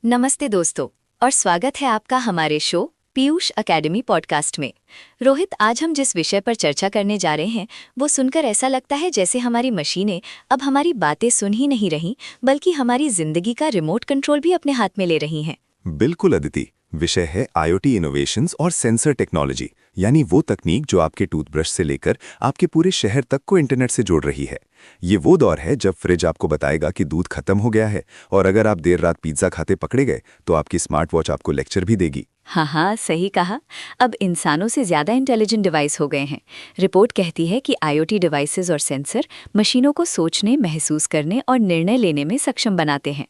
नमस्ते दोस्तों और स्वागत है आपका हमारे शो पीयूष एकेडमी पॉडकास्ट में। रोहित, आज हम जिस विषय पर चर्चा करने जा रहे हैं वो सुनकर ऐसा लगता है जैसे हमारी मशीनें अब हमारी बातें सुन ही नहीं रहीं बल्कि हमारी जिंदगी का रिमोट कंट्रोल भी अपने हाथ में ले रही हैं। बिल्कुल अदिति, विषय है आईओटी इनोवेशंस और सेंसर टेक्नोलॉजी, यानी वो तकनीक जो आपके टूथब्रश से लेकर आपके पूरे शहर तक को इंटरनेट से जोड़ रही है। ये वो दौर है जब फ्रिज आपको बताएगा कि दूध खत्म हो गया है, और अगर आप देर रात पिज्जा खाते पकड़े गए तो आपकी स्मार्ट वॉच आपको लेक्चर भी देगी। हाँ, सही कहा। अब इंसानों से ज़्यादा इंटेलिजेंट डिवाइस हो गए हैं। रिपोर्ट कहती है कि आईओटी डिवाइसेस और सेंसर मशीनों को सोचने, महसूस करने और निर्णय लेने में सक्षम बनाते हैं।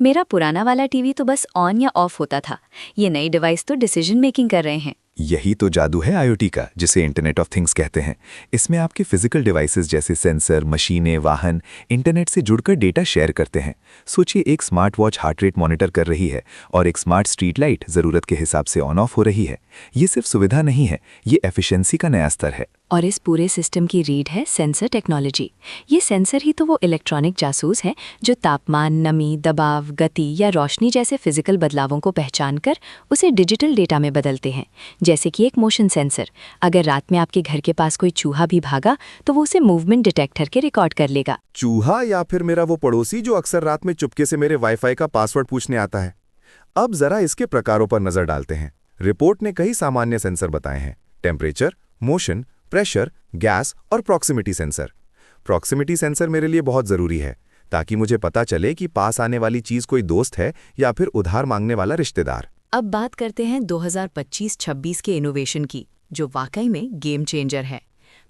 मेरा पुराना वाला टीवी तो बस ऑन या ऑफ होता था। ये नई डिवाइस तो डिसीजन मेकिंग कर रहे हैं। यही तो जादू है आईओटी का, जिसे इंटरनेट ऑफ थिंग्स कहते हैं। इसमें आपके फिजिकल डिवाइसेस जैसे सेंसर, मशीनें, वाहन इंटरनेट से जुड़कर डेटा शेयर करते हैं। सोचिए, एक smart watch heart rate monitor कर रही है और एक स्मार्ट स्ट्रीट लाइट ज़रूरत के हिसाब से ऑन ऑफ हो रही है। ये सिर्फ सुविधा नहीं है, ये एफिशिएंसी का नया स्तर है। और इस पूरे सिस्टम की रीढ़ है सेंसर टेक्नोलॉजी। ये सेंसर ही तो वो इलेक्ट्रॉनिक जासूस हैं जो तापमान, नमी, दबाव, गति या रोशनी जैसे फिजिकल बदलावों को पहचान कर उसे डिजिटल डेटा में बदलते हैं। जैसे कि एक मोशन सेंसर, अगर रात में आपके घर के पास कोई चूहा भी भागा तो वो उसे मूवमेंट डिटेक्टर के रिकॉर्ड कर लेगा। चूहा या फिर मेरा वो पड़ोसी जो अक्सर रात में चुपके से मेरे वाईफाई का पासवर्ड पूछने आता है। अब जरा इसके प्रकारों पर नजर डालते हैं। रिपोर्ट ने कई सामान्य सेंसर बताए हैं: टेम्परेचर, मोशन, प्रेशर, गैस और प्रॉक्सिमिटी सेंसर। प्रॉक्सिमिटी सेंसर मेरे लिए बहुत ज़रूरी है ताकि मुझे पता चले कि पास आने वाली चीज़ कोई दोस्त है या फिर उधार मांगने वाला रिश्तेदार। अब बात करते हैं 2025-26 के इनोवेशन की, जो वाकई में गेम चेंजर है।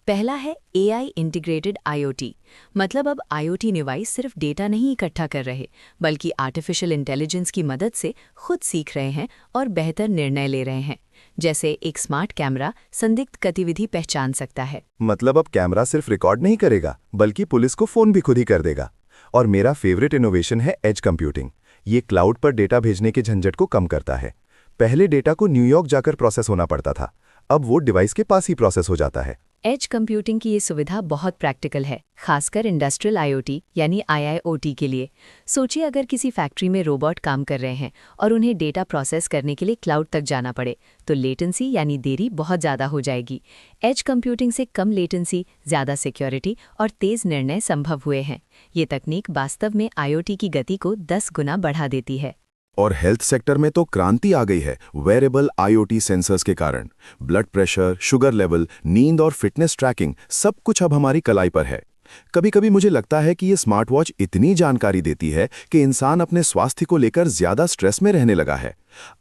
पहला है एआई इंटीग्रेटेड आईओटी। मतलब अब आईओटी डिवाइस सिर्फ डेटा नहीं इकट्ठा कर रहे बल्कि आर्टिफिशियल इंटेलिजेंस की मदद से खुद सीख रहे हैं और बेहतर निर्णय ले रहे हैं। जैसे एक स्मार्ट कैमरा संदिग्ध गतिविधि पहचान सकता है। मतलब अब कैमरा सिर्फ रिकॉर्ड नहीं करेगा बल्कि पुलिस को फोन भी खुद ही कर देगा। और मेरा फेवरेट इनोवेशन है एज कंप्यूटिंग। ये क्लाउड पर डेटा भेजने के झंझट को कम करता है। पहले डेटा को न्यूयॉर्क जाकर प्रोसेस होना पड़ता था, अब वो डिवाइस के पास ही प्रोसेस हो जाता है। एज कंप्यूटिंग की ये सुविधा बहुत प्रैक्टिकल है, खासकर इंडस्ट्रियल आईओटी यानी आईआईओटी के लिए। सोचिए, अगर किसी फैक्ट्री में रोबोट काम कर रहे हैं और उन्हें डेटा प्रोसेस करने के लिए क्लाउड तक जाना पड़े तो लेटेंसी यानी देरी बहुत ज़्यादा हो जाएगी। एज कंप्यूटिंग से कम लेटेंसी, ज़्यादा सिक्योरिटी और तेज़ निर्णय संभव हुए हैं। ये तकनीक वास्तव में आईओटी की गति को 10 गुना बढ़ा देती है। और हेल्थ सेक्टर में तो क्रांति आ गई है वेरेबल आईओटी सेंसर्स के कारण। ब्लड प्रेशर, शुगर लेवल, नींद और फिटनेस ट्रैकिंग सब कुछ अब हमारी कलाई पर है। कभी कभी मुझे लगता है कि ये स्मार्ट वॉच इतनी जानकारी देती है कि इंसान अपने स्वास्थ्य को लेकर ज्यादा स्ट्रेस में रहने लगा है।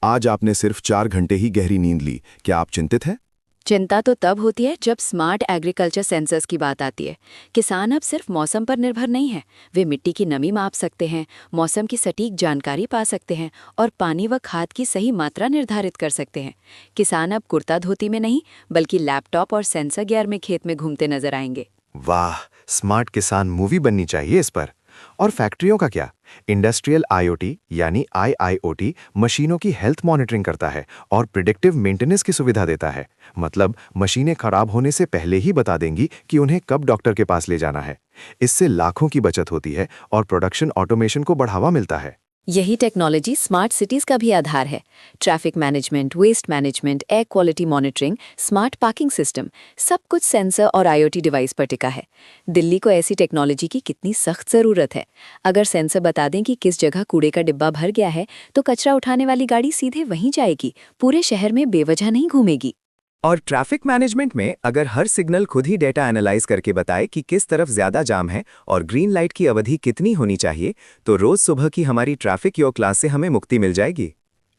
आज आपने सिर्फ 4 घंटे ही गहरी नींद ली, क्या आप चिंतित हैं? चिंता तो तब होती है जब स्मार्ट एग्रीकल्चर सेंसर्स की बात आती है। किसान अब सिर्फ मौसम पर निर्भर नहीं है, वे मिट्टी की नमी माप सकते हैं, मौसम की सटीक जानकारी पा सकते हैं और पानी व खाद की सही मात्रा निर्धारित कर सकते हैं। किसान अब कुर्ता धोती में नहीं बल्कि लैपटॉप और सेंसर गियर में खेत में घूमते नजर आएंगे। वाह, स्मार्ट किसान मूवी बननी चाहिए इस पर। और फैक्ट्रियों का क्या? इंडस्ट्रियल आईओटी यानी आईआईओटी मशीनों की हेल्थ मॉनिटरिंग करता है और प्रिडिक्टिव मेंटेनेंस की सुविधा देता है। मतलब मशीनें खराब होने से पहले ही बता देंगी कि उन्हें कब डॉक्टर के पास ले जाना है। इससे लाखों की बचत होती है और प्रोडक्शन ऑटोमेशन को बढ़ावा मिलता है। यही टेक्नोलॉजी स्मार्ट सिटीज़ का भी आधार है। Traffic management, waste management, air quality monitoring, smart parking system, सब कुछ सेंसर और आईओटी डिवाइस पर टिका है। दिल्ली को ऐसी टेक्नोलॉजी की कितनी सख्त ज़रूरत है। अगर सेंसर बता दें कि किस जगह कूड़े का डिब्बा भर गया है तो कचरा उठाने वाली गाड़ी सीधे वहीं जाएगी, पूरे शहर में बेवजह नहीं घूमेगी। और ट्रैफिक मैनेजमेंट में अगर हर सिग्नल खुद ही डेटा एनालाइज करके बताए कि किस तरफ ज्यादा जाम है और ग्रीन लाइट की अवधि कितनी होनी चाहिए, तो रोज सुबह की हमारी ट्रैफिक योग क्लास से हमें मुक्ति मिल जाएगी।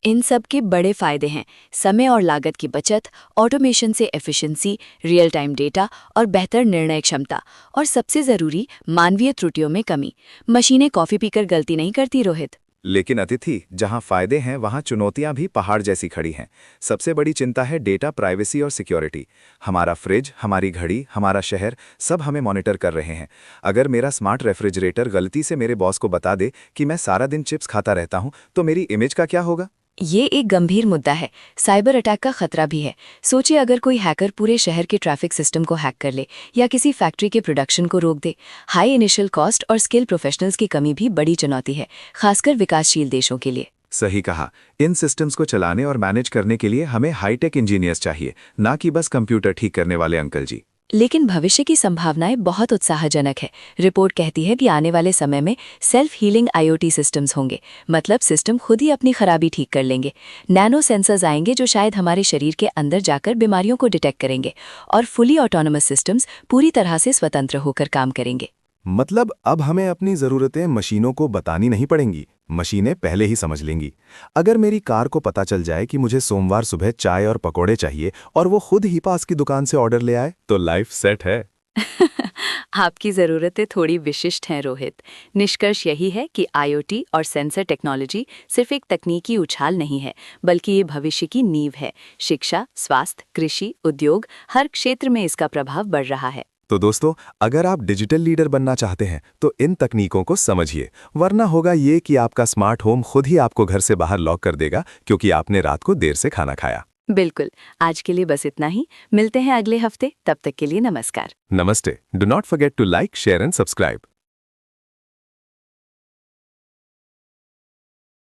इन सब के बड़े फायदे हैं: समय और लागत की बचत, ऑटोमेशन से एफिशिएंसी, रियल टाइम डेटा और बेहतर निर्णय क्षमता, और सबसे ज़रूरी, मानवीय त्रुटियों में कमी। मशीनें कॉफ़ी पीकर गलती नहीं करती रोहित। लेकिन अतिथि, जहां फायदे हैं वहां चुनौतियां भी पहाड़ जैसी खड़ी हैं। सबसे बड़ी चिंता है डेटा प्राइवेसी और सिक्योरिटी। हमारा फ्रिज, हमारी घड़ी, हमारा शहर सब हमें मॉनिटर कर रहे हैं। अगर मेरा स्मार्ट रेफ्रिजरेटर गलती से मेरे बॉस को बता दे कि मैं सारा दिन चिप्स खाता रहता हूं, तो मेरी इमेज का क्या होगा? ये एक गंभीर मुद्दा है। साइबर अटैक का खतरा भी है। सोचिए, अगर कोई हैकर पूरे शहर के ट्रैफिक सिस्टम को हैक कर ले या किसी फैक्ट्री के प्रोडक्शन को रोक दे। हाई इनिशियल कॉस्ट और स्किल प्रोफेशनल्स की कमी भी बड़ी चुनौती है, खासकर विकासशील देशों के लिए। सही कहा। इन सिस्टम्स को चलाने और मैनेज करने के लिए हमें हाईटेक इंजीनियर्स चाहिए, ना कि बस कंप्यूटर ठीक करने वाले अंकल जी। लेकिन भविष्य की संभावनाएं बहुत उत्साहजनक है। रिपोर्ट कहती है कि आने वाले समय में सेल्फ हीलिंग आईओटी सिस्टम्स होंगे, मतलब सिस्टम खुद ही अपनी खराबी ठीक कर लेंगे। नैनो सेंसर्स आएंगे जो शायद हमारे शरीर के अंदर जाकर बीमारियों को डिटेक्ट करेंगे, और फुली ऑटोनोमस सिस्टम्स पूरी तरह से स्वतंत्र होकर काम करेंगे। मतलब अब हमें अपनी ज़रूरतें मशीनों को बतानी नहीं पड़ेंगी, मशीनें पहले ही समझ लेंगी। अगर मेरी कार को पता चल जाए कि मुझे सोमवार सुबह चाय और पकोड़े चाहिए और वो खुद ही पास की दुकान से ऑर्डर ले आए, तो लाइफ सेट है। आपकी ज़रूरतें थोड़ी विशिष्ट हैं रोहित। निष्कर्ष यही है कि आईओटी और सेंसर टेक्नोलॉजी सिर्फ एक तकनीकी उछाल नहीं है, बल्कि ये भविष्य की नींव है। शिक्षा, स्वास्थ्य, कृषि, उद्योग, हर क्षेत्र में इसका प्रभाव बढ़ रहा है। तो दोस्तों, अगर आप डिजिटल लीडर बनना चाहते हैं तो इन तकनीकों को समझिए, वरना होगा ये कि आपका स्मार्ट होम खुद ही आपको घर से बाहर लॉक कर देगा क्योंकि आपने रात को देर से खाना खाया। बिल्कुल। आज के लिए बस इतना ही। मिलते हैं अगले हफ्ते। तब तक के लिए नमस्कार। नमस्ते। Do not forget to like, share and subscribe.